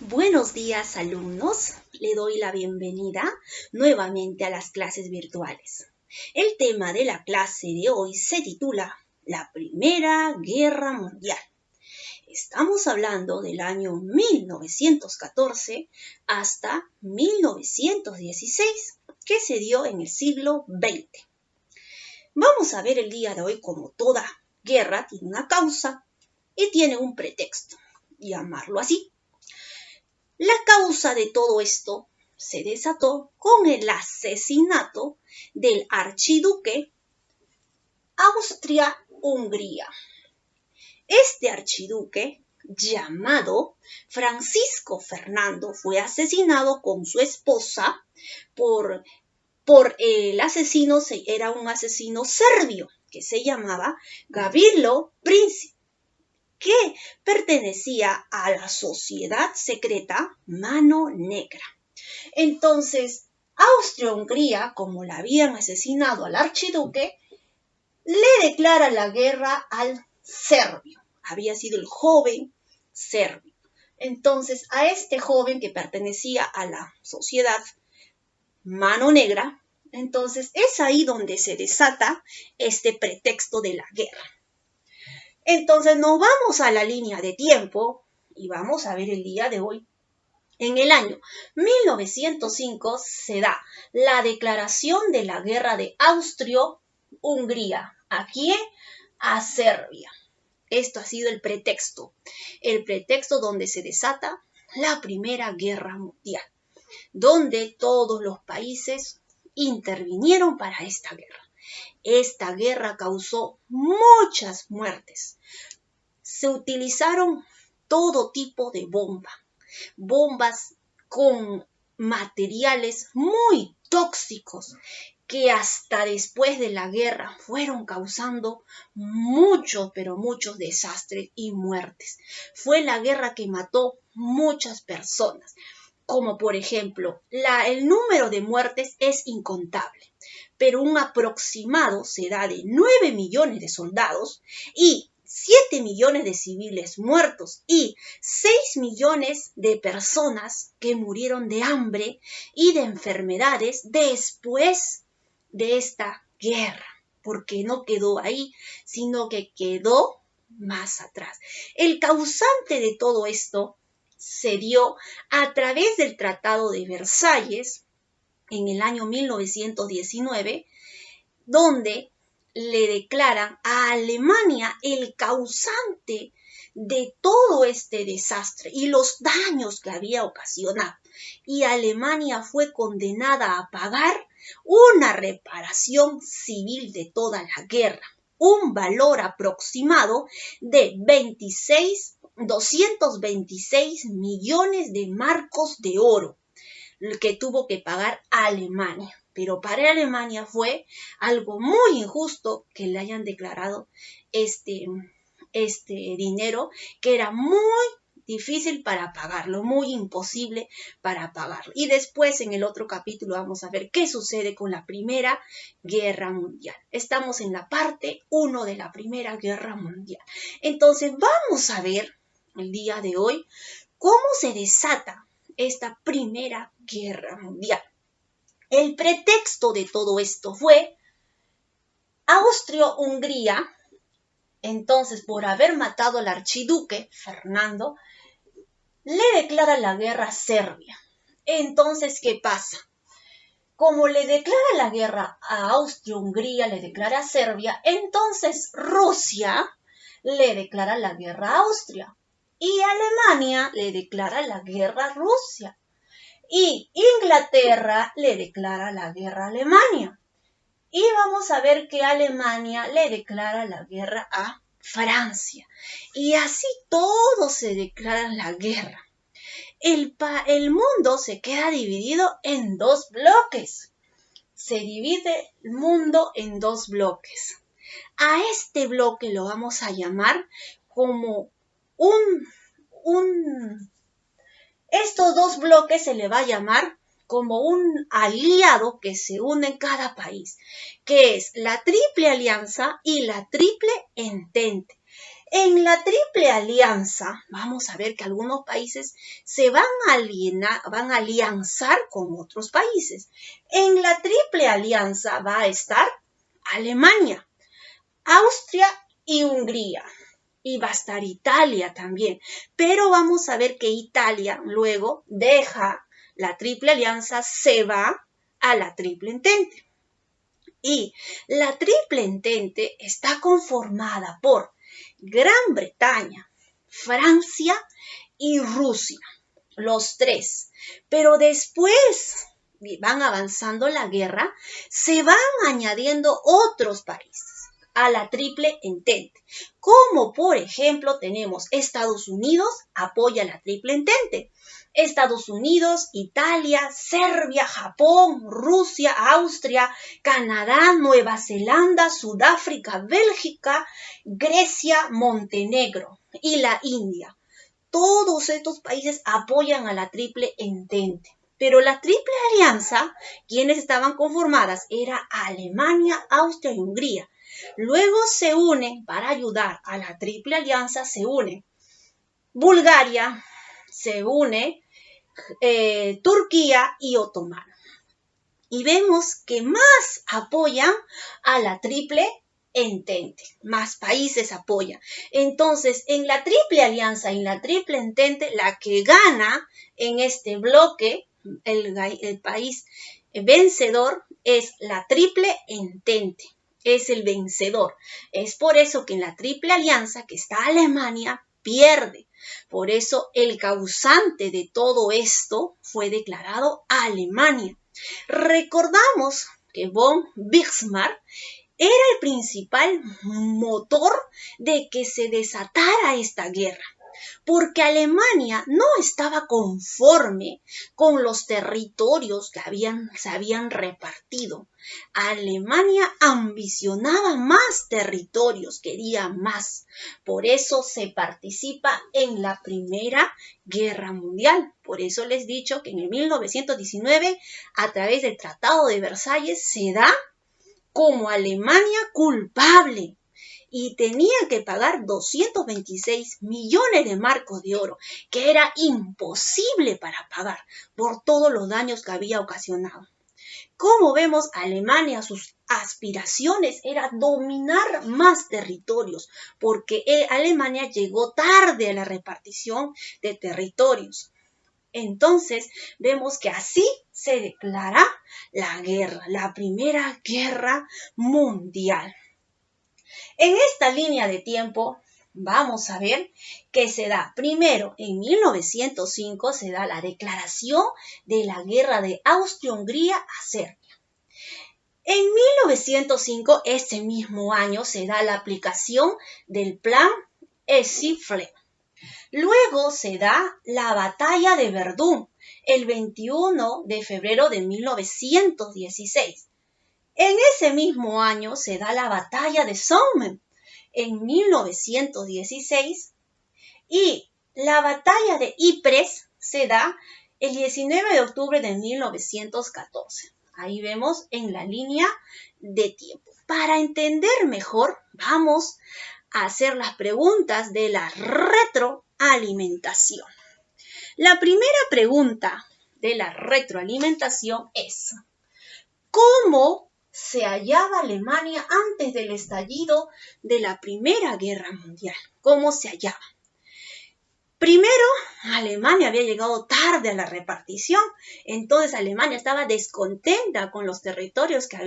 Buenos días, alumnos. Le doy la bienvenida nuevamente a las clases virtuales. El tema de la clase de hoy se titula La Primera Guerra Mundial. Estamos hablando del año 1914 hasta 1916, que se dio en el siglo XX. Vamos a ver el día de hoy como toda guerra tiene una causa y tiene un pretexto, llamarlo así. La causa de todo esto se desató con el asesinato del archiduque Austria-Hungría. Este archiduque, llamado Francisco Fernando, fue asesinado con su esposa por el asesino, era un asesino serbio que se llamaba Gavrilo Princip, que pertenecía a la sociedad secreta Mano Negra. Entonces, Austria-Hungría, como la habían asesinado al archiduque, le declara la guerra al serbio. Había sido el joven serbio. Entonces, a este joven que pertenecía a la sociedad Mano Negra, entonces es ahí donde se desata este pretexto de la guerra. Entonces nos vamos a la línea de tiempo y vamos a ver el día de hoy. En el año 1905 se da la declaración de la guerra de Austria-Hungría. ¿A quién? A Serbia. Esto ha sido el pretexto donde se desata la Primera Guerra Mundial, donde todos los países intervinieron para esta guerra. Esta guerra causó muchas muertes. Se utilizaron todo tipo de bombas con materiales muy tóxicos que hasta después de la guerra fueron causando muchos desastres y muertes. Fue la guerra que mató muchas personas, como por ejemplo, el número de muertes es incontable, pero un aproximado se da de 9 millones de soldados y 7 millones de civiles muertos y 6 millones de personas que murieron de hambre y de enfermedades después de esta guerra, porque no quedó ahí, sino que quedó más atrás. El causante de todo esto se dio a través del Tratado de Versalles en el año 1919, donde le declaran a Alemania el causante de todo este desastre y los daños que había ocasionado. Y Alemania fue condenada a pagar una reparación civil de toda la guerra, un valor aproximado de 226 millones de marcos de oro que tuvo que pagar Alemania. Pero para Alemania fue algo muy injusto que le hayan declarado este dinero, que era muy difícil para pagarlo, muy imposible para pagarlo. Y después en el otro capítulo vamos a ver qué sucede con la Primera Guerra Mundial. Estamos en la parte 1 de la Primera Guerra Mundial. Entonces vamos a ver el día de hoy cómo se desata esta Primera Guerra Mundial. El pretexto de todo esto fue Austria-Hungría. Entonces, por haber matado al archiduque Fernando, le declara la guerra a Serbia. Entonces, ¿qué pasa? Como le declara la guerra a Austria-Hungría, le declara a Serbia, entonces Rusia le declara la guerra a Austria y Alemania le declara la guerra a Rusia y Inglaterra le declara la guerra a Alemania. Y vamos a ver que Alemania le declara la guerra a Francia. Y así todos se declaran la guerra. El mundo se queda dividido en dos bloques. Se divide el mundo en dos bloques. A este bloque lo vamos a llamar como estos dos bloques se le va a llamar como un aliado que se une en cada país, que es la Triple Alianza y la Triple Entente. En la Triple Alianza, vamos a ver que algunos países se van a alianzar con otros países. En la Triple Alianza va a estar Alemania, Austria y Hungría. Y va a estar Italia también. Pero vamos a ver que Italia luego deja la Triple Alianza, se va a la Triple Entente. Y la Triple Entente está conformada por Gran Bretaña, Francia y Rusia, los tres. Pero después van avanzando la guerra, se van añadiendo otros países a la Triple Entente. Como por ejemplo tenemos Estados Unidos apoya la Triple Entente. Estados Unidos, Italia, Serbia, Japón, Rusia, Austria, Canadá, Nueva Zelanda, Sudáfrica, Bélgica, Grecia, Montenegro y la India. Todos estos países apoyan a la Triple Entente. Pero la Triple Alianza, quienes estaban conformadas, era Alemania, Austria y Hungría. Luego se unen, para ayudar a la Triple Alianza, se une Bulgaria, se une Turquía y Otomano. Y vemos que más apoyan a la Triple Entente, más países apoyan. Entonces, en la Triple Alianza y en la Triple Entente, la que gana en este bloque, el país vencedor, es la Triple Entente. Es el vencedor. Es por eso que en la Triple Alianza, que está Alemania, pierde. Por eso el causante de todo esto fue declarado Alemania. Recordamos que von Bismarck era el principal motor de que se desatara esta guerra, porque Alemania no estaba conforme con los territorios que se habían repartido. Alemania ambicionaba más territorios, quería más. Por eso se participa en la Primera Guerra Mundial. Por eso les he dicho que en el 1919, a través del Tratado de Versalles, se da como Alemania culpable y tenía que pagar 226 millones de marcos de oro, que era imposible para pagar por todos los daños que había ocasionado. Como vemos, Alemania, sus aspiraciones era dominar más territorios, porque Alemania llegó tarde a la repartición de territorios. Entonces, vemos que así se declara la guerra, la Primera Guerra Mundial. En esta línea de tiempo, vamos a ver que se da, primero, en 1905 se da la declaración de la guerra de Austria-Hungría a Serbia. En 1905, ese mismo año, se da la aplicación del Plan Seyfried. Luego se da la batalla de Verdún, el 21 de febrero de 1916. En ese mismo año se da la batalla de Somme, en 1916, y la batalla de Ypres se da el 19 de octubre de 1914. Ahí vemos en la línea de tiempo. Para entender mejor, vamos a hacer las preguntas de la retroalimentación. La primera pregunta de la retroalimentación es: ¿cómo se hallaba Alemania antes del estallido de la Primera Guerra Mundial? ¿Cómo se hallaba? Primero, Alemania había llegado tarde a la repartición, entonces Alemania estaba descontenta con los territorios que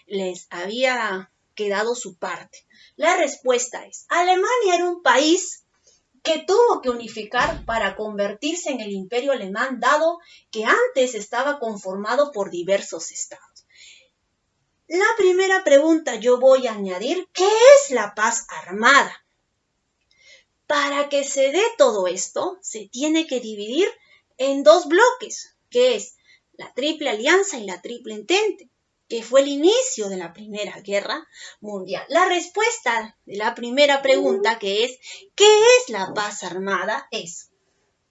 les había quedado su parte. La respuesta es: Alemania era un país que tuvo que unificar para convertirse en el imperio alemán, dado que antes estaba conformado por diversos estados. La primera pregunta yo voy a añadir: ¿qué es la paz armada? Para que se dé todo esto, se tiene que dividir en dos bloques, que es la Triple Alianza y la Triple Entente, que fue el inicio de la Primera Guerra Mundial. La respuesta de la primera pregunta, que es ¿qué es la paz armada?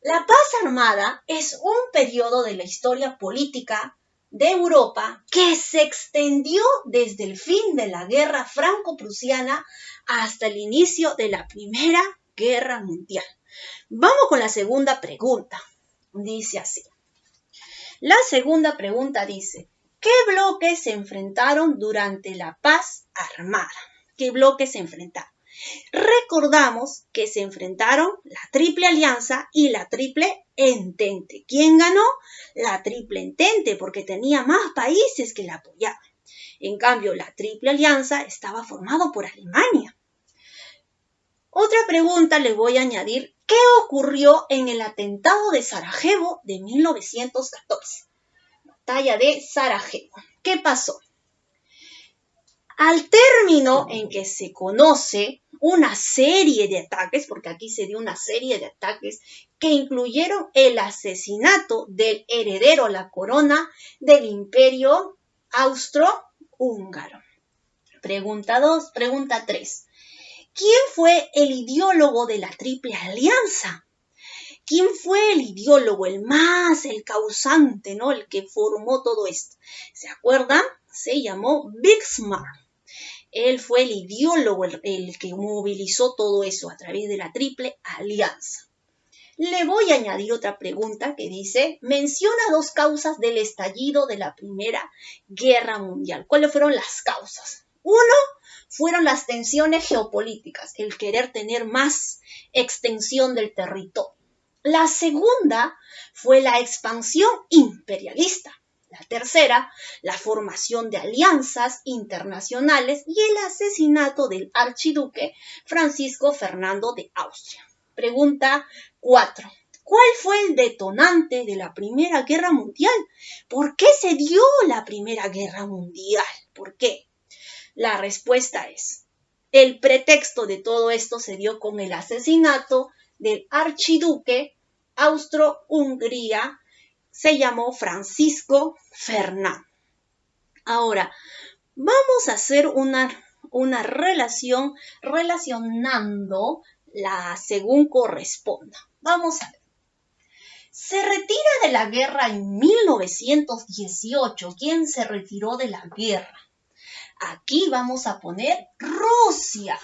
La paz armada es un periodo de la historia política, de Europa que se extendió desde el fin de la Guerra Franco-Prusiana hasta el inicio de la Primera Guerra Mundial. Vamos con la segunda pregunta. Dice así. La segunda pregunta dice, ¿qué bloques se enfrentaron durante la paz armada? ¿Qué bloques se enfrentaron? Recordamos que se enfrentaron la Triple Alianza y la Triple Entente. ¿Quién ganó? La Triple Entente, porque tenía más países que la apoyaban. En cambio, la Triple Alianza estaba formado por Alemania. Otra pregunta le voy a añadir. ¿Qué ocurrió en el atentado de Sarajevo de 1914? Batalla de Sarajevo. ¿Qué pasó? Al término en que se conoce una serie de ataques, porque aquí se dio una serie de ataques que incluyeron el asesinato del heredero a la corona del Imperio Austrohúngaro. Pregunta 2, pregunta 3. ¿Quién fue el ideólogo de la Triple Alianza? ¿Quién fue el ideólogo, el causante, ¿no? El que formó todo esto? ¿Se acuerdan? Se llamó Bismarck. Él fue el ideólogo, el que movilizó todo eso a través de la Triple Alianza. Le voy a añadir otra pregunta que dice, menciona 2 causas del estallido de la Primera Guerra Mundial. ¿Cuáles fueron las causas? Uno, fueron las tensiones geopolíticas, el querer tener más extensión del territorio. La segunda fue la expansión imperialista. La tercera, la formación de alianzas internacionales y el asesinato del archiduque Francisco Fernando de Austria. Pregunta 4. ¿Cuál fue el detonante de la Primera Guerra Mundial? ¿Por qué se dio la Primera Guerra Mundial? ¿Por qué? La respuesta es, el pretexto de todo esto se dio con el asesinato del archiduque Austro-Hungría, se llamó Francisco Fernando. Ahora, vamos a hacer una relación relacionando según corresponda. Vamos a ver. Se retira de la guerra en 1918. ¿Quién se retiró de la guerra? Aquí vamos a poner Rusia.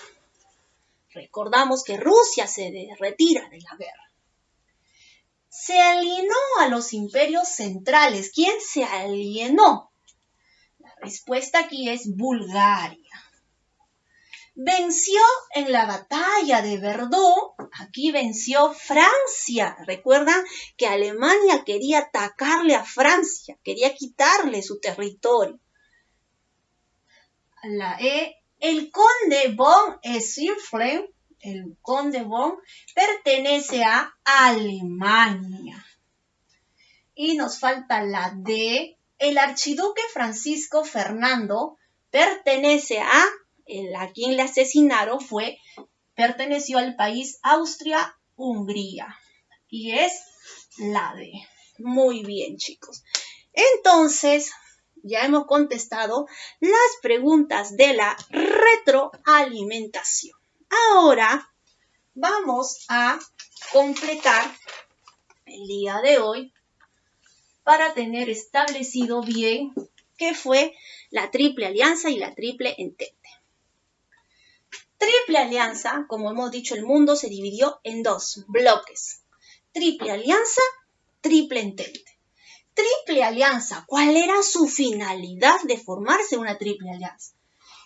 Recordamos que Rusia se retira de la guerra. Se alienó a los imperios centrales. ¿Quién se alienó? La respuesta aquí es Bulgaria. Venció en la batalla de Verdún. Aquí venció Francia. Recuerdan que Alemania quería atacarle a Francia, quería quitarle su territorio. El conde von Schleswig, el conde von, pertenece a Alemania. Y nos falta la D. El archiduque Francisco Fernando pertenece a quien le asesinaron perteneció al país Austria-Hungría. Y es la D. Muy bien, chicos. Entonces, ya hemos contestado las preguntas de la retroalimentación. Ahora vamos a completar el día de hoy para tener establecido bien qué fue la Triple Alianza y la Triple Entente. Triple Alianza, como hemos dicho, el mundo se dividió en 2 bloques. Triple Alianza, Triple Entente. Triple Alianza, ¿cuál era su finalidad de formarse una Triple Alianza?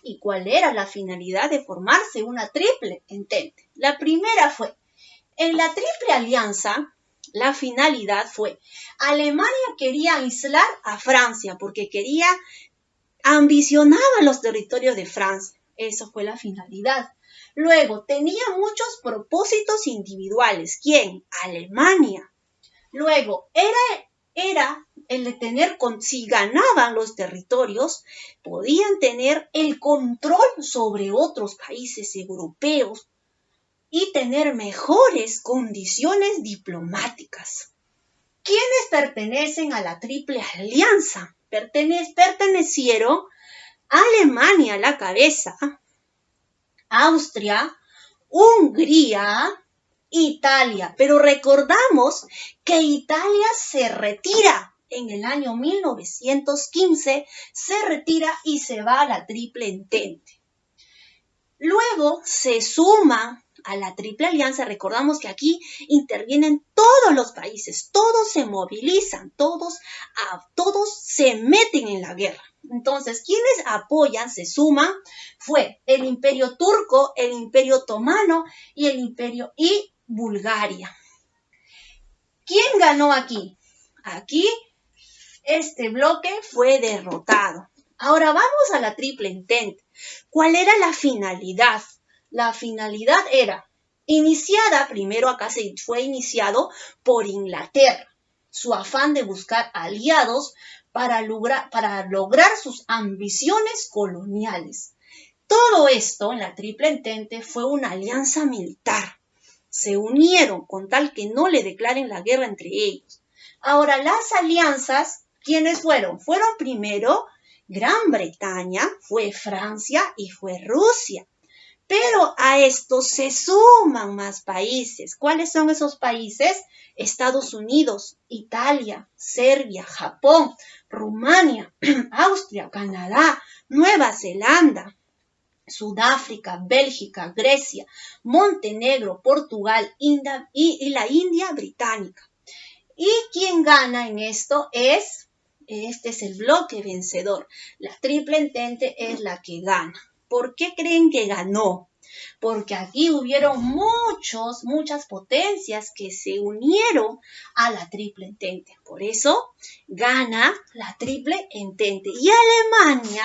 ¿Y cuál era la finalidad de formarse una Triple Entente? La primera fue, en la Triple Alianza, la finalidad fue, Alemania quería aislar a Francia porque ambicionaba los territorios de Francia. Eso fue la finalidad. Luego, tenía muchos propósitos individuales. ¿Quién? Alemania. Luego, era el de tener, si ganaban los territorios, podían tener el control sobre otros países europeos y tener mejores condiciones diplomáticas. ¿Quiénes pertenecen a la Triple Alianza? Pertenecieron Alemania a la cabeza, Austria, Hungría, Italia. Pero recordamos que Italia se retira en el año 1915, se retira y se va a la Triple Entente. Luego se suma a la Triple Alianza. Recordamos que aquí intervienen todos los países, todos se movilizan, todos se meten en la guerra. Entonces, quienes apoyan, se suman, fue el Imperio Turco, el Imperio Otomano y Bulgaria. ¿Quién ganó aquí? Aquí este bloque fue derrotado. Ahora vamos a la Triple Entente. ¿Cuál era la finalidad? La finalidad era iniciada, primero acá fue iniciado por Inglaterra, su afán de buscar aliados para lograr sus ambiciones coloniales. Todo esto en la Triple Entente fue una alianza militar. Se unieron con tal que no le declaren la guerra entre ellos. Ahora, las alianzas, ¿quiénes fueron? Fueron primero Gran Bretaña, fue Francia y fue Rusia. Pero a esto se suman más países. ¿Cuáles son esos países? Estados Unidos, Italia, Serbia, Japón, Rumania, Austria, Canadá, Nueva Zelanda, Sudáfrica, Bélgica, Grecia, Montenegro, Portugal y la India británica. ¿Y quién gana en esto? Este es el bloque vencedor. La Triple Entente es la que gana. ¿Por qué creen que ganó? Porque aquí hubieron muchas potencias que se unieron a la Triple Entente. Por eso gana la Triple Entente. Y Alemania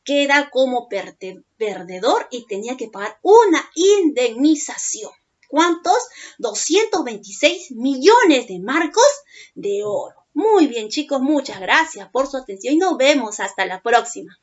queda como perdedor y tenía que pagar una indemnización. ¿Cuántos? 226 millones de marcos de oro. Muy bien, chicos, muchas gracias por su atención y nos vemos hasta la próxima.